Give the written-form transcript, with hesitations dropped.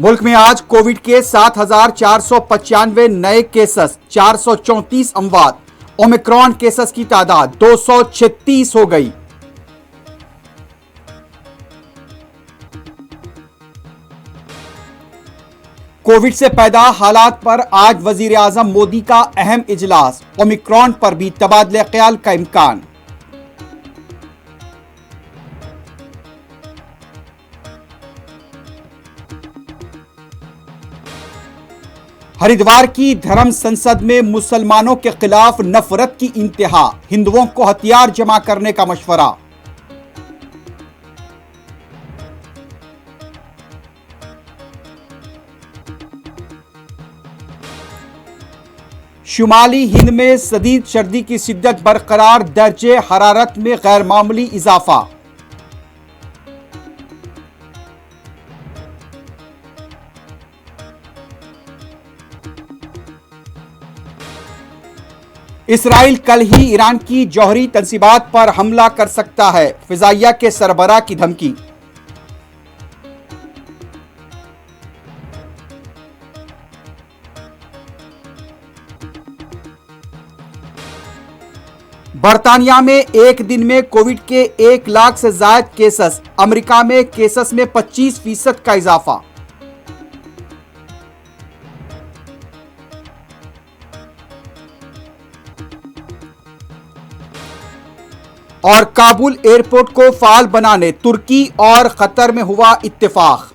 मुल्क में आज कोविड के 7,495 नए केसेस, 434 अमवात। ओमिक्रॉन केसेस की तादाद 236 हो गई। कोविड से पैदा हालात पर आज वजीर आजम मोदी का अहम इजलास। ओमिक्रॉन पर भी तबादले ख्याल का इम्कान। हरिद्वार की धर्म संसद में मुसलमानों के खिलाफ नफरत की इंतहा, हिंदुओं को हथियार जमा करने का मशवरा। शुमाली हिंद में शदीद सर्दी की शिद्दत बरकरार, दर्जे हरारत में गैर मामूली इजाफा। इसराइल कल ही ईरान की जौहरी तंसीबात पर हमला कर सकता है, फिजाइया के सरबराह की धमकी। बरतानिया में एक दिन में कोविड के 1 लाख से ज्यादा केसेस, अमेरिका में केसेस में 25% का इजाफा। और काबुल एयरपोर्ट को फाल बनाने तुर्की और कतर में हुआ इत्तेफाक।